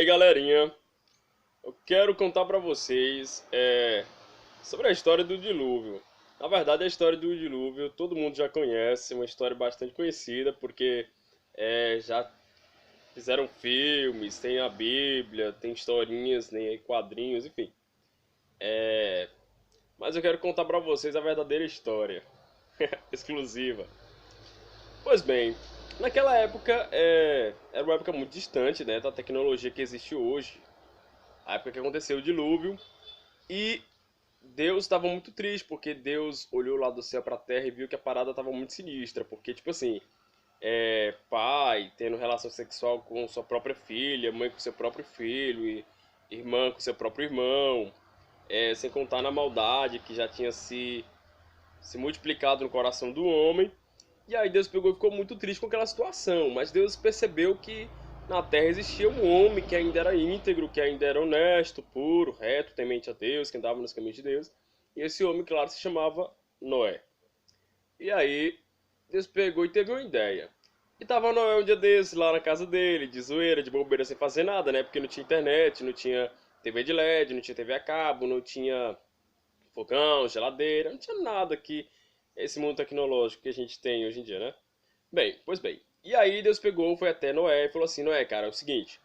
aí, galerinha, eu quero contar pra vocês sobre a história do dilúvio. Na verdade, a história do dilúvio todo mundo já conhece, uma história bastante conhecida, porque já fizeram filmes, tem a Bíblia, tem historinhas, nem quadrinhos, enfim. Mas eu quero contar pra vocês a verdadeira história, exclusiva. Pois bem, naquela época era uma época muito distante, né, da tecnologia que existe hoje. A época que aconteceu o dilúvio. E Deus estava muito triste, porque Deus olhou lá do céu para a terra e viu que a parada estava muito sinistra. Porque, tipo assim, pai tendo relação sexual com sua própria filha, mãe com seu próprio filho, e irmã com seu próprio irmão, sem contar na maldade que já tinha se multiplicado no coração do homem. E aí Deus pegou e ficou muito triste com aquela situação. Mas Deus percebeu que na terra existia um homem que ainda era íntegro, que ainda era honesto, puro, reto, temente a Deus, que andava nos caminhos de Deus. E esse homem, claro, se chamava Noé. E aí Deus pegou e teve uma ideia. E tava Noé um dia desse lá na casa dele, de zoeira, de bobeira, sem fazer nada, né? Porque não tinha internet, não tinha TV de LED, não tinha TV a cabo, não tinha fogão, geladeira, não tinha nada que esse mundo tecnológico que a gente tem hoje em dia, né? Bem, pois bem. E aí Deus pegou, foi até Noé e falou assim: Noé, cara, é o seguinte,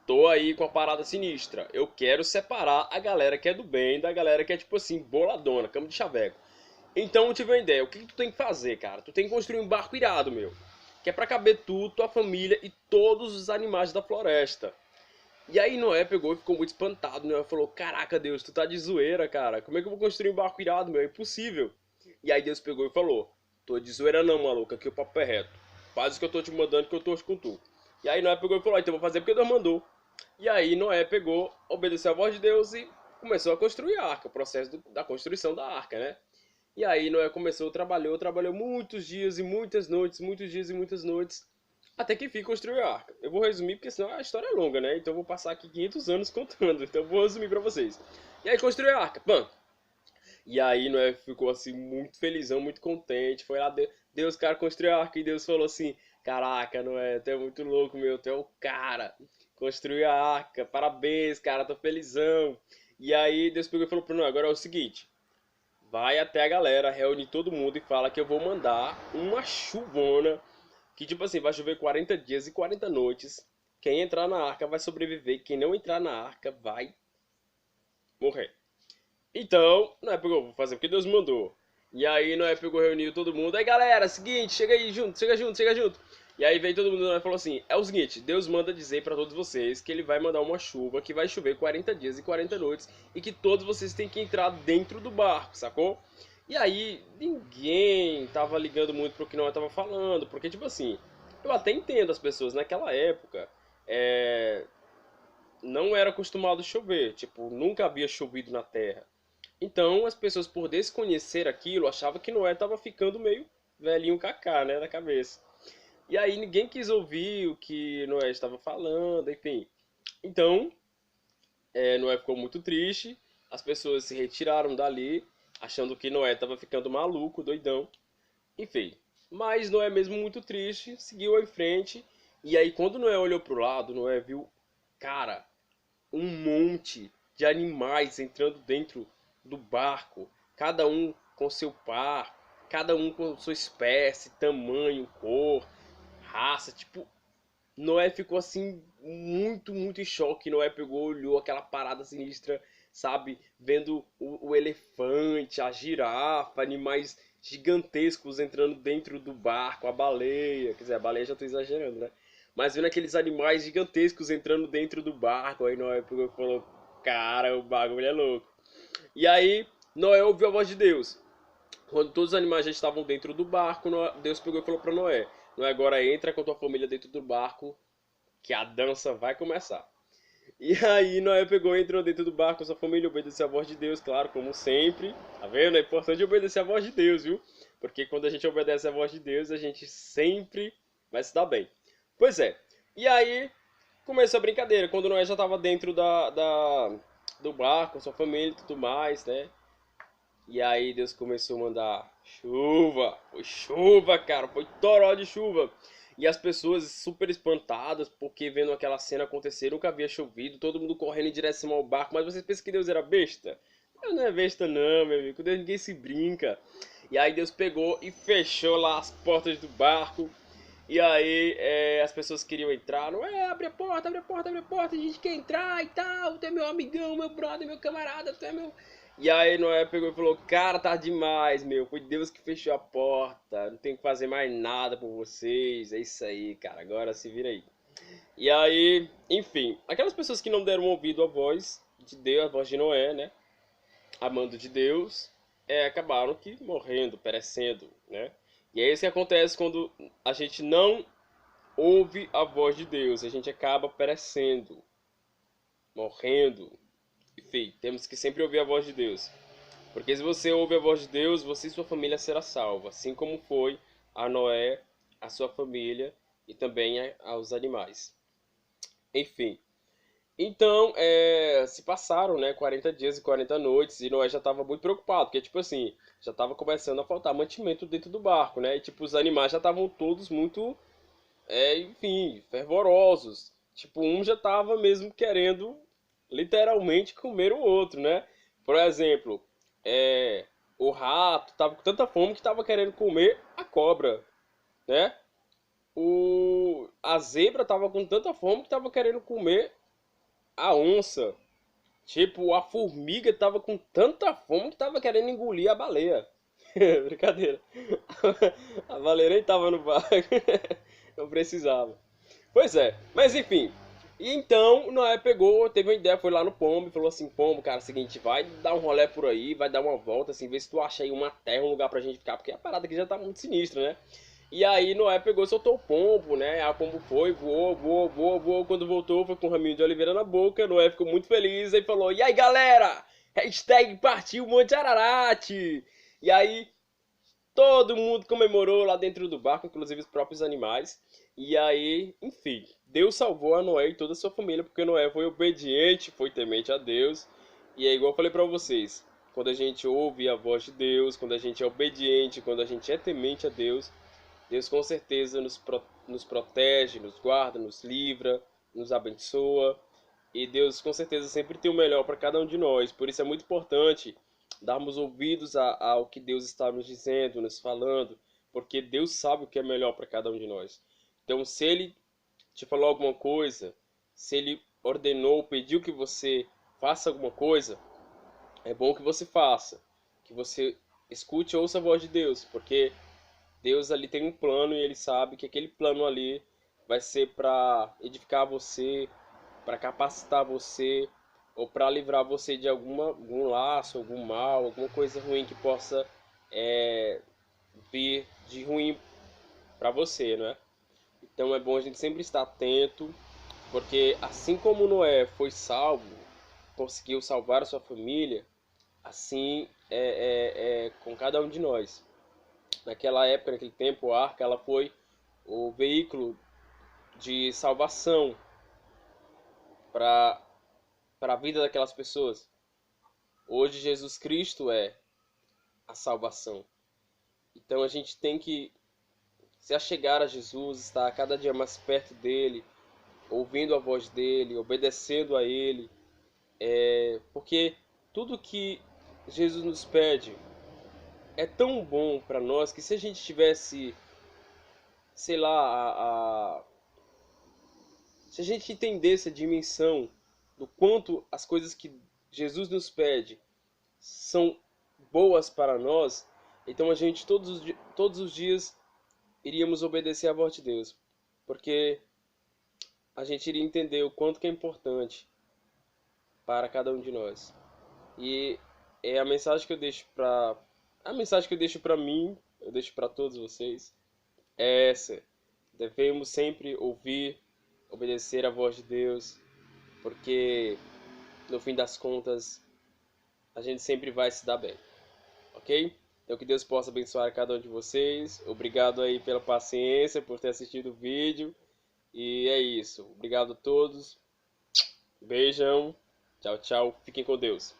tô aí com a parada sinistra. Eu quero separar a galera que é do bem da galera que é tipo assim, boladona, cama de chaveco. Então eu tive uma ideia, o que tu tem que fazer, cara? Tu tem que construir um barco irado, meu. Que é pra caber tu, tua família e todos os animais da floresta. E aí Noé pegou e ficou muito espantado, né? Falou: Caraca, Deus, tu tá de zoeira, cara. Como é que eu vou construir um barco irado, meu? É impossível. E aí Deus pegou e falou: Tô de zoeira não, maluco. Aqui o papo é reto. Faz o que eu tô te mandando que eu tô com tu. E aí Noé pegou e falou: Então eu vou fazer porque Deus mandou. E aí Noé pegou, obedeceu a voz de Deus e começou a construir a arca. O processo da construção da arca, né? E aí Noé começou, trabalhou muitos dias e muitas noites, muitos dias e muitas noites, até que enfim construiu a arca. Eu vou resumir porque senão a história é longa, né? Então eu vou passar aqui 500 anos contando, então eu vou resumir pra vocês. E aí construiu a arca, pã! E aí Noé ficou assim muito felizão, muito contente, foi lá, Deus, cara, construiu a arca e Deus falou assim: Caraca, Noé, tu é muito louco, meu, tu é o cara, construiu a arca, parabéns, cara, tô felizão. E aí Deus pegou e falou pro Noé: Agora é o seguinte, vai até a galera, reúne todo mundo e fala que eu vou mandar uma chuvona. Que tipo assim, vai chover 40 dias e 40 noites. Quem entrar na arca vai sobreviver. Quem não entrar na arca vai morrer. Então, Noé pegou, vou fazer porque Deus mandou. E aí Noé pegou, reuniu todo mundo. Aí galera, seguinte, chega aí junto, chega junto, chega junto. E aí veio todo mundo e falou assim: É o seguinte, Deus manda dizer pra todos vocês que ele vai mandar uma chuva que vai chover 40 dias e 40 noites e que todos vocês têm que entrar dentro do barco, sacou? E aí ninguém tava ligando muito pro que Noé tava falando, porque tipo assim, eu até entendo as pessoas naquela época, é, não era acostumado chover, tipo, nunca havia chovido na terra. Então as pessoas, por desconhecer aquilo, achavam que Noé estava ficando meio velhinho cacá, né, na cabeça. E aí ninguém quis ouvir o que Noé estava falando, enfim. Então, Noé ficou muito triste, as pessoas se retiraram dali, achando que Noé estava ficando maluco, doidão, enfim. Mas Noé, mesmo muito triste, seguiu em frente. E aí, quando Noé olhou para o lado, Noé viu, cara, um monte de animais entrando dentro do barco, cada um com seu par, cada um com sua espécie, tamanho, cor, raça, tipo, Noé ficou assim muito, muito em choque. Noé pegou, olhou aquela parada sinistra, sabe? Vendo o elefante, a girafa, animais gigantescos entrando dentro do barco, a baleia. Quer dizer, a baleia já tô exagerando, né? Mas vendo aqueles animais gigantescos entrando dentro do barco, aí Noé pegou e falou: Cara, o bagulho é louco. E aí Noé ouviu a voz de Deus. Quando todos os animais já estavam dentro do barco, Deus pegou e falou para Noé: Noé, agora entra com tua família dentro do barco que a dança vai começar. E aí Noé pegou, entrou dentro do barco com sua família, obedeceu a voz de Deus, claro, como sempre. Tá vendo? É importante obedecer a voz de Deus, viu? Porque quando a gente obedece a voz de Deus, a gente sempre vai se dar bem. Pois é. E aí começou a brincadeira. Quando Noé já estava dentro do barco, com sua família e tudo mais, né? E aí Deus começou a mandar chuva. Foi chuva, cara. Foi toró de chuva. E as pessoas super espantadas porque vendo aquela cena acontecer, nunca havia chovido, todo mundo correndo em direção ao barco. Mas vocês pensam que Deus era besta? Deus não é besta não, meu amigo. Com Deus ninguém se brinca. E aí Deus pegou e fechou lá as portas do barco. E aí as pessoas queriam entrar, não é? Abre a porta, abre a porta, abre a porta, a gente quer entrar e tal, tu é meu amigão, meu brother, meu camarada, tu é meu... E aí Noé pegou e falou, cara, tá demais, meu, foi Deus que fechou a porta, não tem que fazer mais nada por vocês, é isso aí, cara, agora se vira aí. E aí, enfim, aquelas pessoas que não deram ouvido à voz de Deus, a voz de Noé, né, amando de Deus, acabaram que morrendo, perecendo, né. E é isso que acontece quando a gente não ouve a voz de Deus, a gente acaba perecendo, morrendo. Enfim, temos que sempre ouvir a voz de Deus. Porque se você ouve a voz de Deus, você e sua família será salva, assim como foi a Noé, a sua família e também aos animais. Enfim, então se passaram, né, 40 dias e 40 noites e Noé já estava muito preocupado, porque tipo assim, já estava começando a faltar mantimento dentro do barco, né? E tipo os animais já estavam todos muito enfim, fervorosos. Tipo, um já tava mesmo querendo literalmente comer o outro, né? Por exemplo, o rato tava com tanta fome que tava querendo comer a cobra, né? A zebra tava com tanta fome que tava querendo comer a onça. Tipo, a formiga tava com tanta fome que tava querendo engolir a baleia. Brincadeira. A baleia nem tava no barco. Não precisava. Pois é, mas enfim. E então Noé pegou, teve uma ideia, foi lá no Pombo e falou assim: Pombo, cara, é o seguinte, vai dar um rolê por aí, vai dar uma volta, assim, ver se tu acha aí uma terra, um lugar pra gente ficar, porque a parada aqui já tá muito sinistra, né? E aí Noé pegou e soltou o pombo, né? Aí o pombo foi, voou, voou, voou, voou. Quando voltou, foi com um raminho de oliveira na boca. Noé ficou muito feliz e falou: E aí, galera? Hashtag partiu Monte Ararat! E aí todo mundo comemorou lá dentro do barco, inclusive os próprios animais. E aí, enfim, Deus salvou a Noé e toda a sua família, porque Noé foi obediente, foi temente a Deus. E é igual eu falei pra vocês, quando a gente ouve a voz de Deus, quando a gente é obediente, quando a gente é temente a Deus, Deus com certeza nos protege, nos guarda, nos livra, nos abençoa. E Deus com certeza sempre tem o melhor para cada um de nós. Por isso é muito importante darmos ouvidos ao que Deus está nos dizendo, nos falando, porque Deus sabe o que é melhor para cada um de nós. Então, se Ele te falou alguma coisa, se Ele ordenou, pediu que você faça alguma coisa, é bom que você faça, que você escute e ouça a voz de Deus, porque Deus ali tem um plano e Ele sabe que aquele plano ali vai ser para edificar você, para capacitar você ou para livrar você de algum laço, algum mal, alguma coisa ruim que possa vir de ruim para você, não é? Então é bom a gente sempre estar atento, porque assim como Noé foi salvo, conseguiu salvar a sua família, assim é com cada um de nós. Naquela época, naquele tempo, a arca ela foi o veículo de salvação para a vida daquelas pessoas. Hoje Jesus Cristo é a salvação. Então a gente tem que se achegar a Jesus, estar cada dia mais perto dele, ouvindo a voz dele, obedecendo a ele, porque tudo que Jesus nos pede é tão bom para nós que se a gente tivesse, sei lá, se a gente entendesse a dimensão do quanto as coisas que Jesus nos pede são boas para nós, então a gente todos os dias iríamos obedecer à voz de Deus, porque a gente iria entender o quanto que é importante para cada um de nós. E é a mensagem que eu deixo para a mensagem que eu deixo para mim, eu deixo para todos vocês, é essa. Devemos sempre ouvir, obedecer à voz de Deus, porque no fim das contas a gente sempre vai se dar bem, ok? Então que Deus possa abençoar cada um de vocês. Obrigado aí pela paciência, por ter assistido o vídeo. E é isso. Obrigado a todos. Beijão. Tchau, tchau. Fiquem com Deus.